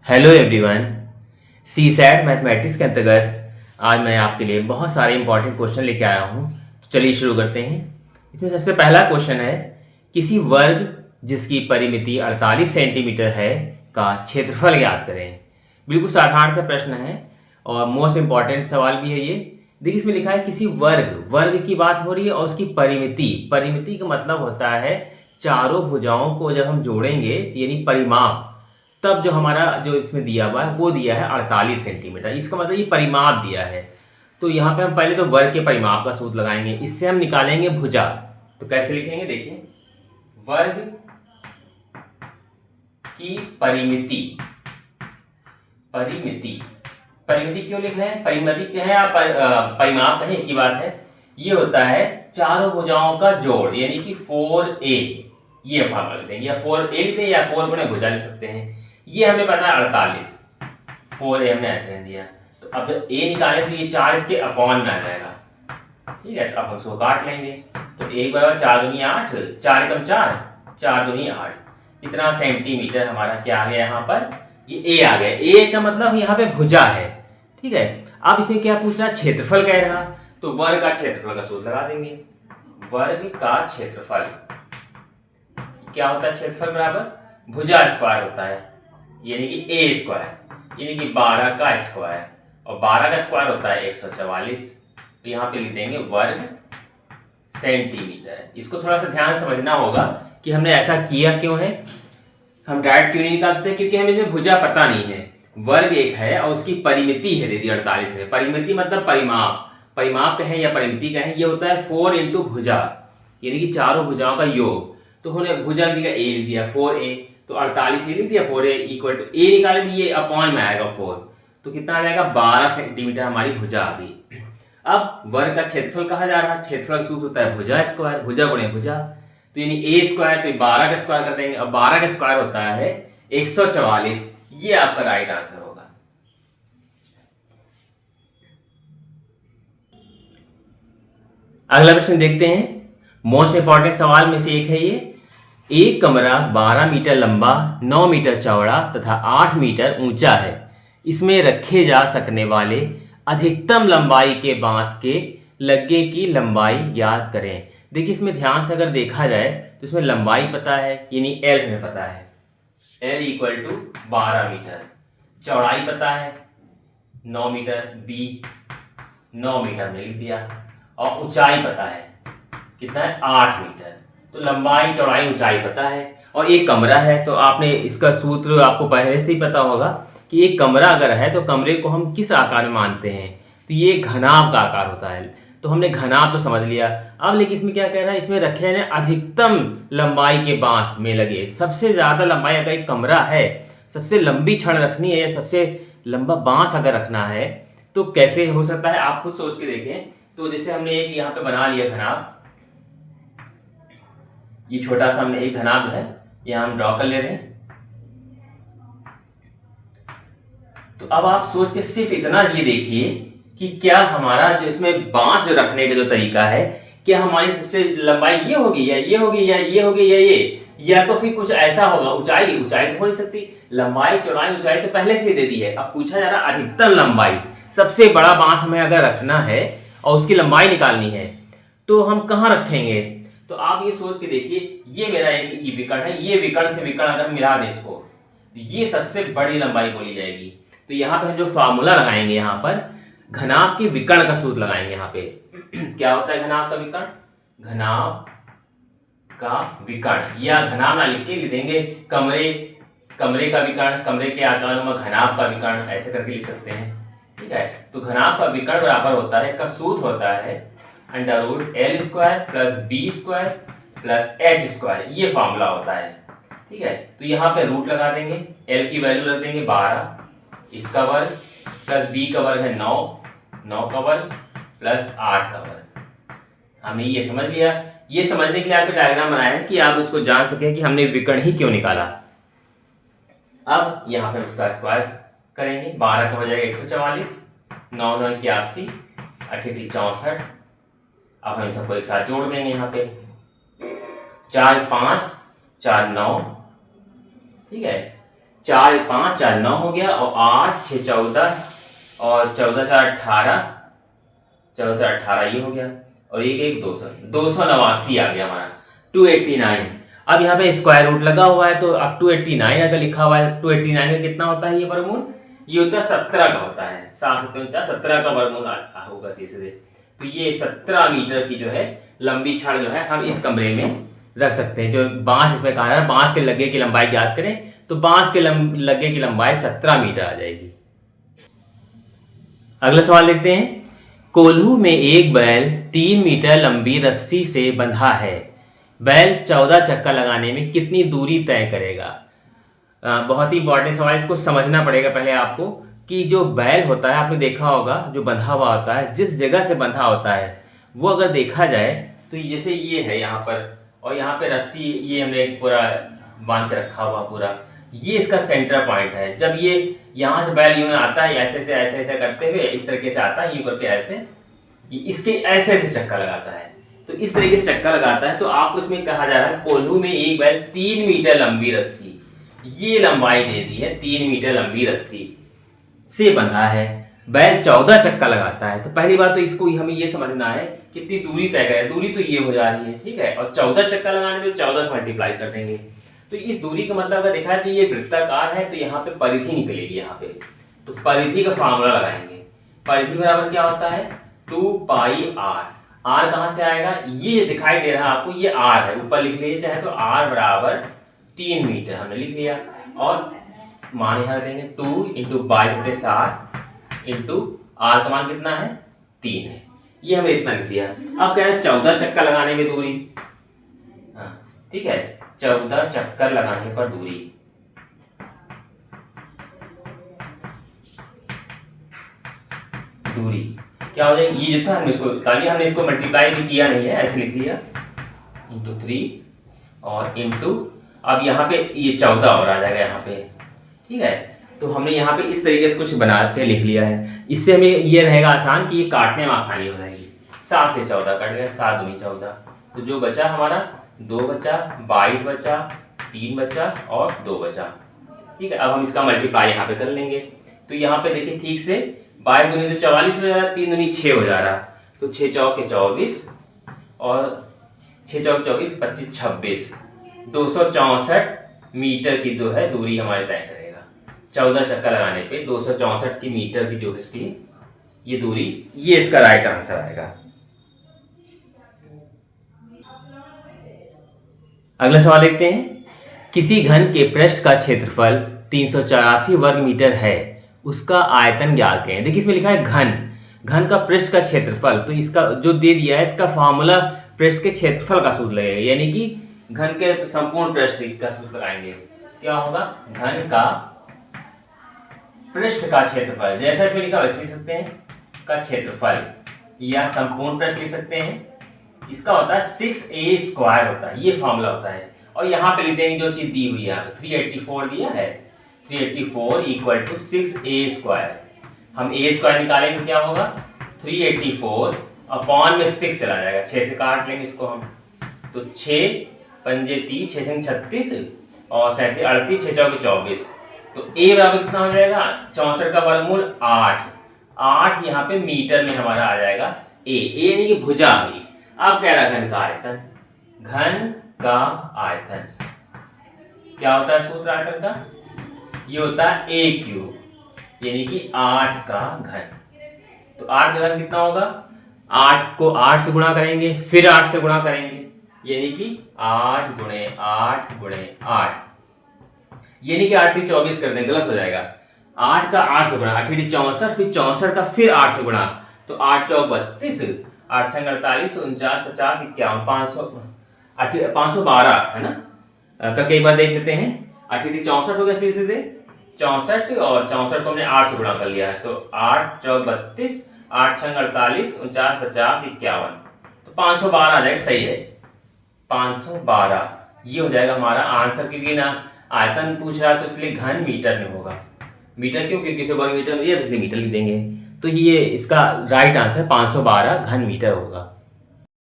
Hello everyone. C SAT mathematics के अंतर्गत आज मैं आपके लिए बहुत सारे इंपॉर्टेंट क्वेश्चन लेके आया हूँ। तो चलिए शुरू करते हैं। इसमें सबसे पहला क्वेश्चन है, किसी वर्ग जिसकी परिमिति 48 सेंटीमीटर है का क्षेत्रफल ज्ञात करें। बिल्कुल साधारण सा प्रश्न है और मोस्ट इंपॉर्टेंट सवाल भी है ये। देखिए इसमें लिखा है किसी वर्ग वर्ग की बात हो रही है और उसकी परिमिति परिमिति का मतलब होता है चारों भुजाओं को जब हम जोड़ेंगे यानी परिमाप, तब जो हमारा जो इसमें दिया हुआ है वो दिया है 48 सेंटीमीटर। इसका मतलब ये परिमाप दिया है। तो यहाँ पे हम पहले तो वर्ग के परिमाप का सूत्र लगाएंगे, इससे हम निकालेंगे भुजा। तो कैसे लिखेंगे, देखिए वर्ग की परिमिति परिमिति परिमिति क्यों लिख रहे हैं, परिमिति क्या है आप परिमाप कहें एक ही बात है। ये होता है चारों भुजाओं का जोड़ यानी कि 4a, ये फॉर्मूला लिख देंगे, या 4a लिख दें या 4 गुणे भुजा लिख सकते हैं। ये हमें पता है 48, 4a हमने ऐसे रख दिया। तो अब जब a निकालें तो ये 4 इसके अपॉन में आ जाएगा। ठीक है, तो अब हम इसको काट लेंगे। तो a बराबर 4 दूनी 8, 4 एकम 4, 4 दूनी 8, इतना सेंटीमीटर हमारा क्या आ गया यहाँ पर, ये a आ गया। a का मतलब यहाँ पे भुजा है। ठीक है, अब इसे क्या पूछ रहा, क्षेत्रफल कह रहा, तो वर्ग का क्षेत्रफल का सूत्र लगा देंगे। वर्ग का क्षेत्रफल क्या होता है, क्षेत्रफल बराबर भुजा स्क्वायर होता है यानी कि a स्क्वायर, यानी कि 12 का स्क्वायर, और 12 का स्क्वायर होता है 144। तो यहाँ पे लिख देंगे वर्ग सेंटीमीटर। इसको थोड़ा सा ध्यान समझना होगा कि हमने ऐसा किया क्यों है। हम डायरेक्ट क्यों नहीं निकाल सकते, क्योंकि हमें इसमें भुजा पता नहीं है। वर्ग एक है और उसकी परिमिति है दे दी 48 है। परिमिति मतलब परिमाप, परिमाप कहें या परिमिति कहें, ये होता है 4 इंटू भुजा यानी कि चारों भुजाओं का योग। तो उन्होंने भुजा की जगह a लिख दिया 4a, तो 48 लिख दिया, 4a इक्वल टू a निकाले दिए, अपॉन में आएगा 4, तो कितना आ जाएगा 12 सेंटीमीटर हमारी भुजा आ गई। अब वर्ग का क्षेत्रफल कहा जा रहा है, क्षेत्रफल का सूत्र होता है भुजा स्क्वायर, भुजा गुणे भुजा, तो यानी a स्क्वायर, तो 12 का स्क्वायर कर देंगे। अब 12 का स्क्वायर होता है 144, ये आपका राइट आंसर होगा। अगला प्रश्न देखते हैं। मोस्ट इंपॉर्टेंट सवाल में से एक है ये। एक कमरा 12 मीटर लंबा, 9 मीटर चौड़ा तथा 8 मीटर ऊंचा है। इसमें रखे जा सकने वाले अधिकतम लंबाई के बांस के लग्गे की लंबाई ज्ञात करें। देखिए इसमें ध्यान से अगर देखा जाए तो इसमें लंबाई पता है यानी L हमें पता है, L इक्वल टू 12 मीटर, चौड़ाई पता है 9 मीटर, B 9 मीटर में लिख दिया, और ऊंचाई पता है कितना है 8 मीटर। तो लंबाई चौड़ाई ऊंचाई पता है, और एक कमरा है तो आपने इसका सूत्र आपको पहले से ही पता होगा कि एक कमरा अगर है तो कमरे को हम किस आकार में मानते हैं, तो ये घनाभ का आकार होता है। तो हमने घनाभ तो समझ लिया। अब लेकिन इसमें क्या कह रहा है, इसमें रखे हैं अधिकतम लंबाई के बांस में लगे। सबसे ज्यादा लंबाई अगर एक कमरा है, सबसे लंबी छड़ रखनी है या सबसे लंबा बांस अगर रखना है तो कैसे हो सकता है, आप खुद सोच के देखें। तो जैसे हमने एक यहाँ पे बना लिया घनाभ, ये छोटा सा हमने एक घनाभ है यहाँ हम ड्रॉ कर ले रहे हैं। तो अब आप सोच के सिर्फ इतना ये देखिए कि क्या हमारा जो इसमें बांस जो रखने का जो तरीका है, क्या हमारी सबसे लंबाई ये होगी या ये होगी या ये होगी या ये, या तो फिर कुछ ऐसा होगा। ऊंचाई ऊंचाई तो हो नहीं सकती, लंबाई चौड़ाई ऊंचाई तो पहले से दे दी है। अब पूछा जा रहा अधिकतम लंबाई, सबसे बड़ा बांस हमें अगर रखना है और उसकी लंबाई निकालनी है तो हम कहाँ रखेंगे। तो आप ये सोच के देखिए, ये मेरा एक विकर्ण है, ये विकर्ण से विकर्ण अगर मिला दें इसको, तो ये सबसे बड़ी लंबाई बोली जाएगी। तो यहाँ पे हम जो फार्मूला लगाएंगे, यहाँ पर घनाभ के विकर्ण का सूत्र लगाएंगे। यहाँ पे क्या होता है घनाभ का विकर्ण, घनाभ का विकर्ण, या घनाभ ना लिख के लिख देंगे कमरे का विकर्ण, कमरे के आकार में घनाभ का विकर्ण, ऐसे करके लिख सकते हैं। ठीक है, तो घनाभ का विकर्ण बराबर होता है, इसका सूत्र होता है √L square plus B square plus H square, ये फॉर्मूला होता है। ठीक है, तो यहाँ पे रूट लगा देंगे, L की वैल्यू रख देंगे 12, इसका वर्ग प्लस B का वर्ग है 9, 9 का वर्ग प्लस 8 का वर्ग। हमने ये समझ लिया। ये समझने के लिए आपको डायग्राम बनाया है कि आप इसको जान सकें कि हमने विकर्ण ही क्यों निकाला। अब यहाँ पे उसका स्क्वायर करेंगे, 12 का हो जाएगा 144, 9 9 81, 8 64। अब हम सबको एक साथ जोड़ देंगे, यहाँ पे 4 5 4 9, ठीक है, 4 1 5 4 9 हो गया, और 8 6 14 और 14 4 18, 14 4 18 ये हो गया, और एक एक 289 आ गया हमारा 289। अब यहाँ पे स्क्वायर रूट लगा हुआ है, तो अब 289 अगर लिखा हुआ है, 289 का कितना होता है ये वर्गमूल? ये होता है 17 का होता है, 7 7 49 17 का वर्गमूल होगा सीधे। तो ये 17 मीटर की जो है लंबी छड़ जो है हम इस कमरे में रख सकते हैं। जो बांस इसमें कहा है, बांस के लग्गे की लंबाई ज्ञात करें, तो बांस के लग्गे की लंबाई 17 मीटर आ जाएगी। अगला सवाल देखते हैं। कोल्हू में एक बैल 3 मीटर लंबी रस्सी से बंधा है। बैल 14 चक्कर लगाने में कितनी दूरी तय करेगा? बहुत ही इंपॉर्टेंट सवाल, इसको समझना पड़ेगा पहले आपको कि जो बैल होता है, आपने देखा होगा जो बंधा हुआ होता है, जिस जगह से बंधा होता है वो अगर देखा जाए तो जैसे ये है यहाँ पर, और यहाँ पे रस्सी ये हमने पूरा बांध के रखा हुआ पूरा, ये इसका सेंटर पॉइंट है। जब ये यहाँ से बैल यूं आता है, ऐसे से ऐसे ऐसे करते हुए इस तरीके से आता है, यूं करके ऐसे, इसके ऐसे ऐसे चक्कर लगाता है, तो इस तरीके से चक्कर लगाता है। तो आपको इसमें कहा जा रहा है कोल्हू में एक बैल 3 मीटर लंबी रस्सी, ये लंबाई दे दी है, 3 मीटर लंबी रस्सी से बंधा है, बैल 14 चक्कर लगाता है। तो पहली बात तो इसको हमें ये समझना है कितनी दूरी तय करें। दूरी तो ये हो जा रही है, ठीक है, और 14 चक्कर लगाने में 14 से मल्टीप्लाई कर देंगे। तो इस दूरी का मतलब अगर देखा जाए, ये वृत्ताकार है, तो यहाँ पे परिधि निकलेगी यहाँ पे, तो परिधि का फार्मूला लगाएंगे। परिधि बराबर क्या होता है? 2 पाई आर। आर कहाँ से आएगा? ये दिखाई दे रहा है आपको, ये आर है, ऊपर लिख लीजिए चाहे तो, आर बराबर 3 मीटर हमने लिख लिया, और मान यहाँ देंगे 2 इंटू 22/7 इंटू आर का मान कितना है? 3 है, ये हमने इतना लिख दिया। अब कह रहे हैं 14 चक्कर लगाने में दूरी, हाँ ठीक है, 14 चक्कर लगाने पर दूरी, दूरी क्या हो जाएगी? ये जो था हमने इसको मल्टीप्लाई भी किया नहीं है, ऐसे लिख लिया इंटू 3 और इंटू, अब यहाँ पे ये 14 और आ जाएगा यहाँ पे, ठीक है। तो हमने यहाँ पे इस तरीके से कुछ बना के लिख लिया है। इससे हमें ये रहेगा आसान कि ये काटने में आसानी हो जाएगी। 7 से 14 कट गया, 7 दूनी 14, तो जो बचा हमारा 2 बचा, 22 बचा, 3 बचा और 2 बचा, ठीक है। अब हम इसका मल्टीप्लाई यहाँ पे कर लेंगे, तो यहाँ पे देखिए ठीक से 22 दूनी तो 44 हो जा रहा है, 3 दूनी 6 हो जा रहा है, तो 6 चौके 24 और 6 चौके 24, 25 26, 264 मीटर की जो है दूरी हमारे तय करेगा। 14 चक्कर लगाने पे 264 की मीटर की जो इसकी ये दूरी, ये इसका राइट आंसर आएगा। अगला सवाल देखते हैं। किसी घन के पृष्ठ का क्षेत्रफल 384 वर्ग मीटर है, उसका आयतन ज्ञात करें। देखिए इसमें लिखा है घन, घन का पृष्ठ का क्षेत्रफल, तो इसका जो दे दिया है इसका फॉर्मूला पृष्ठ के क्षेत्रफल का सूत्र लगेगा, यानी कि घन के संपूर्ण पृष्ठ का सूत्र लगाएंगे। क्या होगा? घन का पृष्ठ का क्षेत्रफल, जैसा इसमें लिखा वैसे लिख सकते हैं, का क्षेत्रफल, या संपूर्ण पृष्ठ लिख सकते हैं। इसका होता है 6a² होता है, ये फॉर्मूला होता है। और यहाँ पे लिख देंगे जो चीज दी हुई है, यहाँ पे 384 दिया है, 384 = 6a²। हम a² निकालेंगे तो क्या होगा? 384 अपॉन में 6 चला जाएगा, 6 से काट लेंगे इसको हम, तो 6 पंजे 30, 6 संग 36 और 37 38, 6 चौके 24, तो a बराबर कितना हो जाएगा? 64 का वर्गमूल 8, 8 यहाँ पे मीटर में हमारा आ जाएगा a यानी कि भुजा भी। अब कह रहा घन का आयतन, घन का आयतन क्या होता है? सूत्र आयतन का ये होता है a³ यानी कि 8 का घन। तो 8 का घन कितना होगा? 8 को 8 से गुणा करेंगे, फिर 8 से गुणा करेंगे, यानी कि 8 गुणे 8 गुणे 8, यानी कि 8 × 24 कर दें, गलत हो जाएगा। 8 का 8 से गुणा, 8 × 64, फिर 64 का फिर 8 से गुणा, तो 8 × 4 = 32, 8 × 6 = 48, 49 50 51 512 है ना। करके एक बार देख लेते हैं। 8 × 64 हो गया सीधे 64, और 64 को हमने 8 से गुणा कर लिया है, तो 8 × 4 = 32, 8 × 6 = 48, 49 50 51, तो 512 आ जाएगा, सही है 512। ये हो जाएगा हमारा आंसर, क्योंकि ना आयतन पूछ रहा है तो इसलिए घन मीटर में होगा। मीटर क्यों? क्योंकि वर्ग मीटर में दिया तो इसलिए मीटर लिख देंगे। तो ये इसका राइट आंसर 512 घन मीटर होगा।